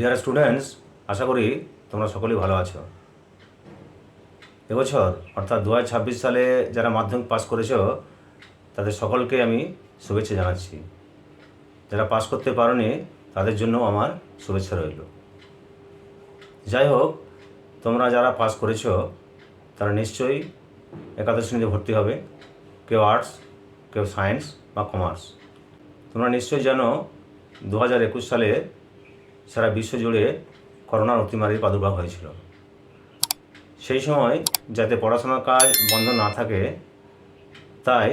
Dear students, আশা করি তোমরা সকলেই ভালো আছো। এবছর অর্থাৎ 2026 সালে যারা মাধ্যমিক পাস করেছো তাদের সকলকে আমি শুভেচ্ছা জানাচ্ছি। যারা পাস করতে পারোনি তাদের জন্য আমার শুভেচ্ছা রইল। যাই হোক, তোমরা যারা পাস করেছো তারা নিশ্চয়ই একাদশ শ্রেণীতে ভর্তি হবে। কেউ আর্টস, কেউ সায়েন্স বা কমার্স। তোমরা নিশ্চয়ই জানো 2021 সালে সারা বিশ্ব জুড়ে করোনার অতিমারির প্রাদুর্ভাব হয়েছিল। সেই সময় যাতে পড়াশোনার কাজ বন্ধ না থাকে, তাই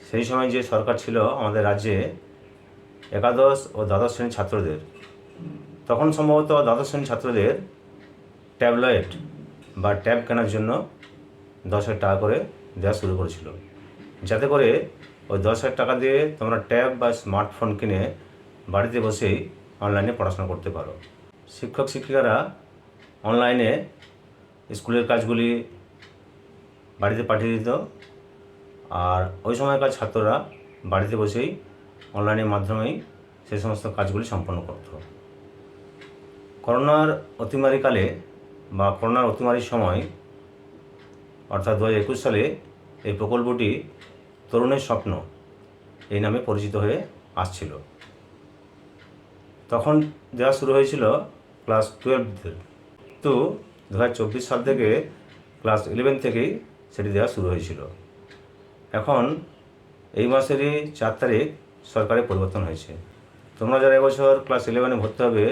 সেই সময় যে সরকার ছিল আমাদের রাজ্যে একাদশ ও দ্বাদশ শ্রেণীর ছাত্রদের, তখন সম্ভবত দ্বাদশ শ্রেণীর ছাত্রদের ট্যাবলেট বা ট্যাব কেনার জন্য 10,000 টাকা করে দেওয়া শুরু করেছিল, যাতে করে ওই 10,000 টাকা দিয়ে তোমরা ট্যাব বা স্মার্টফোন কিনে বাড়িতে বসেই অনলাইনে পড়াশোনা করতে পারো। শিক্ষক শিক্ষিকারা অনলাইনে স্কুলের কাজগুলি বাড়িতে পাঠিয়ে দিত, আর ওই সময়কার ছাত্ররা বাড়িতে বসেই অনলাইনের মাধ্যমেই সেই সমস্ত কাজগুলি সম্পন্ন করত। করোনার অতিমারিকালে বা করোনার অতিমারির সময় অর্থাৎ 2021 সালে এই প্রকল্পটি তরুণের স্বপ্ন এই নামে পরিচিত হয়ে আসছিল। তখন দেওয়া শুরু হয়েছিল ক্লাস 12দের, তো 2024 সাল থেকে ক্লাস 11 থেকেই সেটি দেওয়া শুরু হয়েছিল। এখন এই মাসেরই 4 তারিখ সরকারের পরিবর্তন হয়েছে। তোমরা যারা এবছর ক্লাস 11-এ ভর্তি হবে,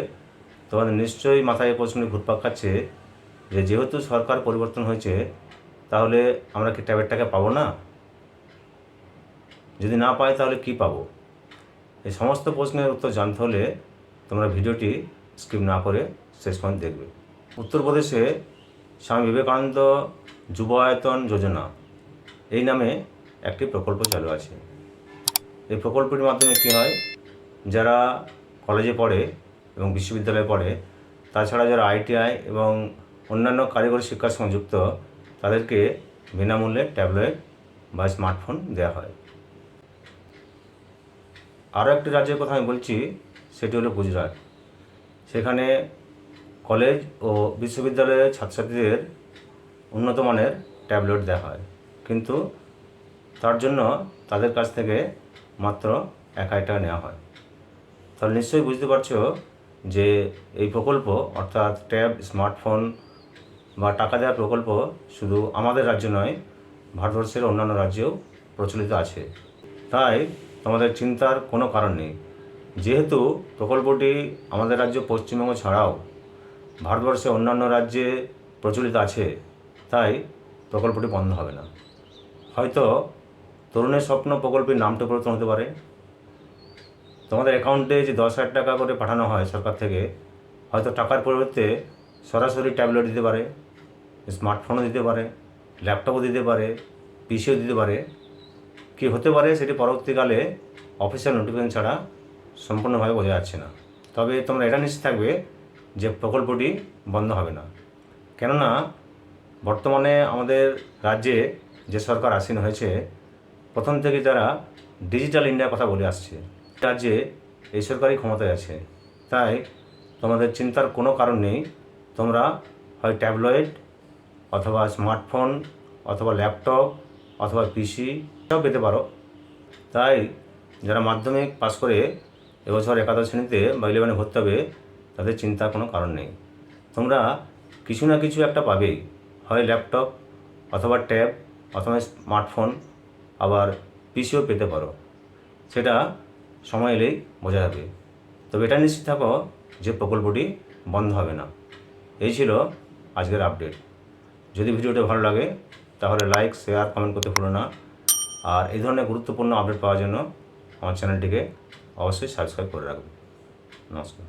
তোমাদের নিশ্চয়ই মাথায় প্রশ্ন ঘুরপাক খাচ্ছে যে যেহেতু সরকার পরিবর্তন হয়েছে, তাহলে আমরা কি ট্যাবের টাকা পাবো না? যদি না পাই তাহলে কি পাবো? এই সমস্ত প্রশ্নের উত্তর জানতে হলে তোমরা ভিডিওটি স্কিপ না করে শেষ পর্যন্ত দেখবে। উত্তরপ্রদেশে স্বামী বিবেকানন্দ যুব আয়তন যোজনা এই নামে একটি প্রকল্প চালু আছে। এই প্রকল্পটির মাধ্যমে কী হয়, যারা কলেজে পড়ে এবং বিশ্ববিদ্যালয়ে পড়ে, তাছাড়া যারা ITI এবং অন্যান্য কারিগরি শিক্ষার সঙ্গে যুক্ত, তাদেরকে বিনামূল্যে ট্যাবলেট বা স্মার্টফোন দেওয়া হয়। আরও একটি রাজ্যের কথা আমি বলছি, সেটি হলো গুজরাট। সেখানে কলেজ ও বিশ্ববিদ্যালয়ের ছাত্রছাত্রীদের উন্নত মানের ট্যাবলেট দেওয়া হয়, কিন্তু তার জন্য তাদের কাছ থেকে মাত্র 1,000 টাকা নেওয়া হয়। তাহলে নিশ্চয়ই বুঝতে পারছো যে এই প্রকল্প অর্থাৎ ট্যাব, স্মার্টফোন বা টাকা দেওয়ার প্রকল্প শুধু আমাদের রাজ্য নয়, ভারতবর্ষের অন্যান্য রাজ্যেও প্রচলিত আছে। তাই তোমাদের চিন্তার কোনো কারণ নেই। যেহেতু প্রকল্পটি আমাদের রাজ্য পশ্চিমবঙ্গ ছাড়াও ভারতবর্ষের অন্যান্য রাজ্যে প্রচলিত আছে, তাই প্রকল্পটি বন্ধ হবে না। হয়তো তরুণের স্বপ্ন প্রকল্পের নামটা পরিবর্তন হতে পারে। তোমাদের অ্যাকাউন্টে যে 10,000 টাকা করে পাঠানো হয় সরকার থেকে, হয়তো টাকার পরিবর্তে সরাসরি ট্যাবলেট দিতে পারে, স্মার্টফোনও দিতে পারে, ল্যাপটপও দিতে পারে, পিসিও দিতে পারে। কী হতে পারে সেটি পরবর্তীকালে অফিসিয়াল নোটিফিকেশন ছাড়া সম্পূর্ণভাবে বোঝা যাচ্ছে না। তবে তোমরা এটা নিশ্চিত থাকবে যে প্রকল্পটি বন্ধ হবে না। কেননা বর্তমানে আমাদের রাজ্যে যে সরকার আসীন হয়েছে, প্রথম থেকে যারা ডিজিটাল ইন্ডিয়ার কথা বলে আসছে, রাজ্যে এই সরকারই ক্ষমতায় আছে। তাই তোমাদের চিন্তার কোনো কারণ নেই। তোমরা হয় ট্যাবলেট অথবা স্মার্টফোন অথবা ল্যাপটপ অথবা পিসি সব পেতে পারো। তাই যারা মাধ্যমিক পাস করে এবছর একাদশ শ্রেণীতে বা 11-এ ভর্তি হবে, তাদের চিন্তার কোনো কারণ নেই। তোমরা কিছু না কিছু একটা পাবেই, হয় ল্যাপটপ অথবা ট্যাব অথবা স্মার্টফোন, আবার পিসিও পেতে পারো। সেটা সময় এলেই বোঝা যাবে। তবে এটা নিশ্চিত থাকো যে প্রকল্পটি বন্ধ হবে না। এই ছিল আজকের আপডেট। যদি ভিডিওটা ভালো লাগে তাহলে লাইক, শেয়ার, কমেন্ট করতে ভুলো না। আর এই ধরনের গুরুত্বপূর্ণ আপডেট পাওয়ার জন্য আমার চ্যানেলটিকে অবশ্যই সাবস্ক্রাইব করে রাখবে। নমস্কার।